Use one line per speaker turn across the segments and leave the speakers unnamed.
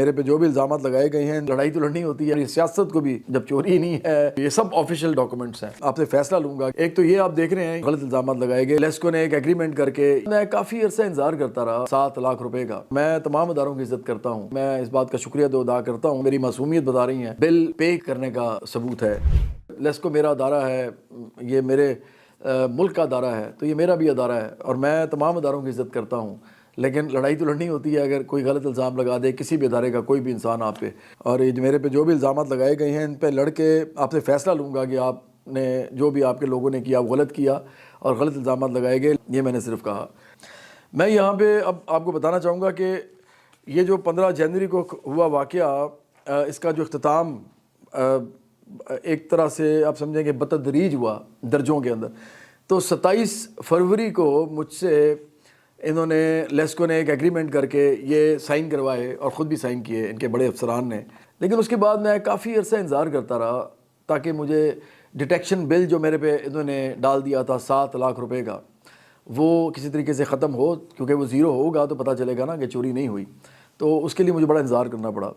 میرے پہ جو بھی الزامات لگائے گئے ہیں، لڑائی تو لڑنی ہوتی ہے، سیاست کو بھی جب چوری نہیں ہے، یہ سب آفیشیل ڈاکومنٹس ہیں۔ آپ سے فیصلہ لوں گا۔ ایک تو یہ آپ دیکھ رہے ہیں غلط الزامات لگائے گئے، لیسکو نے ایک ایگریمنٹ کر کے میں کافی عرصہ انتظار کرتا رہا 7 لاکھ روپے کا۔ میں تمام اداروں کی عزت کرتا ہوں، میں اس بات کا شکریہ ادا کرتا ہوں، میری معصومیت بتا رہی ہیں، بل پے کرنے کا ثبوت ہے۔ لیسکو میرا ادارہ ہے، یہ میرے ملک کا ادارہ ہے، تو یہ میرا بھی ادارہ ہے اور میں تمام اداروں کی عزت کرتا ہوں، لیکن لڑائی تو لڑنی ہوتی ہے اگر کوئی غلط الزام لگا دے کسی بھی ادارے کا کوئی بھی انسان آپ پہ۔ اور یہ میرے پہ جو بھی الزامات لگائے گئے ہیں ان پہ لڑ کے آپ سے فیصلہ لوں گا کہ آپ نے جو بھی آپ کے لوگوں نے کیا وہ غلط کیا اور غلط الزامات لگائے گئے، یہ میں نے صرف کہا۔ میں یہاں پہ اب آپ کو بتانا چاہوں گا کہ یہ جو 15 جنوری کو ہوا واقعہ، اس کا جو اختتام ایک طرح سے آپ سمجھیں کہ بتدریج ہوا درجوں کے اندر۔ تو 27 فروری کو مجھ سے انہوں نے لیسکو نے ایک ایگریمنٹ کر کے یہ سائن کروائے اور خود بھی سائن کیے ان کے بڑے افسران نے، لیکن اس کے بعد میں کافی عرصہ انتظار کرتا رہا تاکہ مجھے ڈیٹیکشن بل جو میرے پہ انہوں نے ڈال دیا تھا 7 لاکھ روپے کا، وہ کسی طریقے سے ختم ہو، کیونکہ وہ زیرو ہوگا تو پتہ چلے گا نا کہ چوری نہیں ہوئی۔ تو اس کے لیے مجھے بڑا انتظار کرنا پڑا،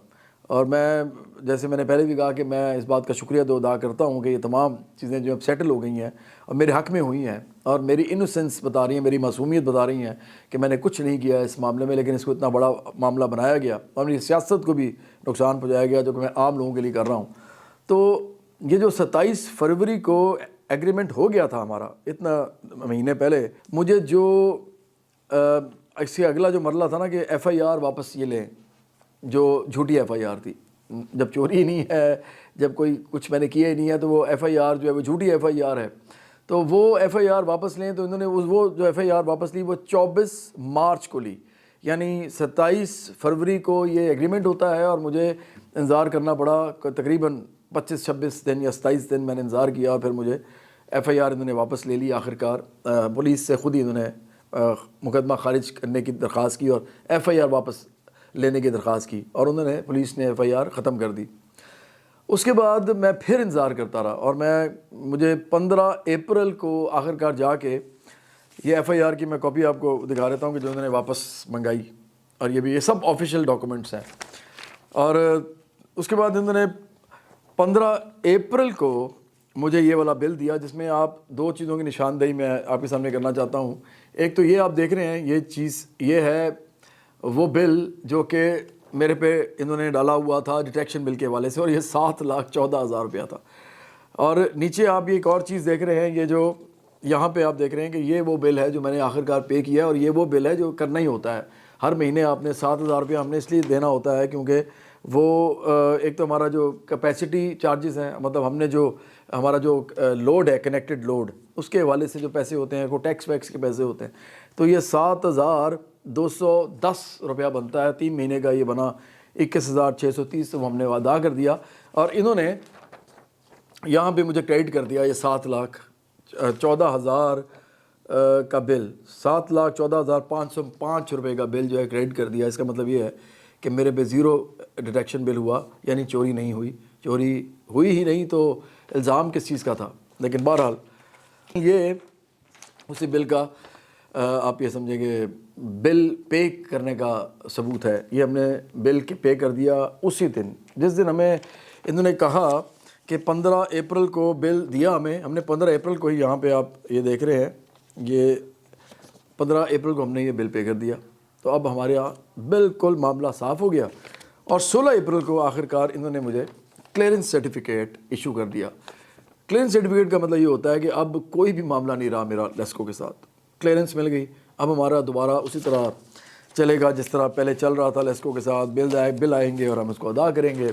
اور میں جیسے میں نے پہلے بھی کہا کہ میں اس بات کا شکریہ ادا کرتا ہوں کہ یہ تمام چیزیں جو اب سیٹل ہو گئی ہیں اور میرے حق میں ہوئی ہیں اور میری انوسنس بتا رہی ہیں، میری معصومیت بتا رہی ہیں کہ میں نے کچھ نہیں کیا اس معاملے میں، لیکن اس کو اتنا بڑا معاملہ بنایا گیا اور میری سیاست کو بھی نقصان پہنچایا گیا جو کہ میں عام لوگوں کے لیے کر رہا ہوں۔ تو یہ جو 27 فروری کو ایگریمنٹ ہو گیا تھا ہمارا اتنا مہینے پہلے، مجھے جو اس سے اگلا جو مرحلہ تھا نا کہ ایف آئی آر واپس یہ لیں، جو جھوٹی ایف آئی آر تھی، جب چوری نہیں ہے، جب کوئی کچھ میں نے کیا ہی نہیں ہے تو وہ ایف آئی آر جو ہے وہ جھوٹی ایف آئی آر ہے، تو وہ ایف آئی آر واپس لیں۔ تو انہوں نے وہ جو ایف آئی آر واپس لی وہ 24 مارچ کو لی، یعنی 27 فروری کو یہ ایگریمنٹ ہوتا ہے اور مجھے انتظار کرنا پڑا تقریباً 25-26 دن یا 27 دن میں نے انتظار کیا، اور پھر مجھے ایف آئی آر انہوں نے واپس لے لی آخرکار۔ پولیس سے خود ہی انہوں نے مقدمہ خارج کرنے کی درخواست کی اور ایف آئی آر واپس لینے کی درخواست کی، اور انہوں نے پولیس نے ایف آئی آر ختم کر دی۔ اس کے بعد میں پھر انتظار کرتا رہا، اور مجھے 15 اپریل کو آخرکار جا کے یہ ایف آئی آر کی میں کاپی آپ کو دکھا دیتا ہوں کہ جو انہوں نے واپس منگائی، اور یہ سب آفیشیل ڈاکومنٹس ہیں۔ اور اس کے بعد انہوں نے 15 اپریل کو مجھے یہ والا بل دیا، جس میں آپ 2 چیزوں کی نشاندہی میں آپ کے سامنے کرنا چاہتا ہوں۔ ایک تو یہ آپ دیکھ رہے ہیں، یہ چیز یہ ہے وہ بل جو کہ میرے پہ انہوں نے ڈالا ہوا تھا ڈیٹیکشن بل کے حوالے سے، اور یہ 7,14,000 روپیہ تھا۔ اور نیچے آپ ایک اور چیز دیکھ رہے ہیں، یہ جو یہاں پہ آپ دیکھ رہے ہیں کہ یہ وہ بل ہے جو میں نے آخرکار پے کیا ہے، اور یہ وہ بل ہے جو کرنا ہی ہوتا ہے ہر مہینے۔ آپ نے 7,000 روپیہ ہم نے اس لیے دینا ہوتا ہے کیونکہ وہ ایک تو ہمارا جو کیپیسٹی چارجز ہیں، مطلب ہم نے جو ہمارا جو لوڈ ہے کنیکٹڈ لوڈ، اس کے حوالے سے جو پیسے ہوتے ہیں، وہ ٹیکس ویکس کے پیسے ہوتے ہیں، تو یہ 7,210 روپیہ بنتا ہے۔ 3 مہینے کا یہ بنا 21,630، تو ہم نے ادا کر دیا، اور انہوں نے یہاں پہ مجھے کریڈٹ کر دیا یہ 7,14,000 کا بل، 7,14,505 روپے کا بل جو ہے کریڈٹ کر دیا۔ اس کا مطلب یہ ہے کہ میرے پہ زیرو ڈیٹیکشن بل ہوا، یعنی چوری نہیں ہوئی، چوری ہوئی ہی نہیں تو الزام کس چیز کا تھا۔ لیکن بہرحال یہ اسی بل کا آپ یہ سمجھیں کہ بل پے کرنے کا ثبوت ہے۔ یہ ہم نے بل پے کر دیا اسی دن جس دن ہمیں انہوں نے کہا کہ 15 اپریل کو بل دیا ہم نے 15 اپریل کو ہی، یہاں پہ آپ یہ دیکھ رہے ہیں، یہ 15 اپریل کو ہم نے یہ بل پے کر دیا۔ تو اب ہمارے یہاں بالکل معاملہ صاف ہو گیا، اور 16 اپریل کو آخرکار انہوں نے مجھے کلیئرنس سرٹیفکیٹ ایشو کر دیا۔ کلیئرنس سرٹیفکیٹ کا مطلب یہ ہوتا ہے کہ اب کوئی بھی معاملہ نہیں رہا میرا لیسکو کے ساتھ، کلیئرنس مل گئی، اب ہمارا دوبارہ اسی طرح چلے گا جس طرح پہلے چل رہا تھا لیسکو کے ساتھ، بل آئیں گے اور ہم اس کو ادا کریں گے۔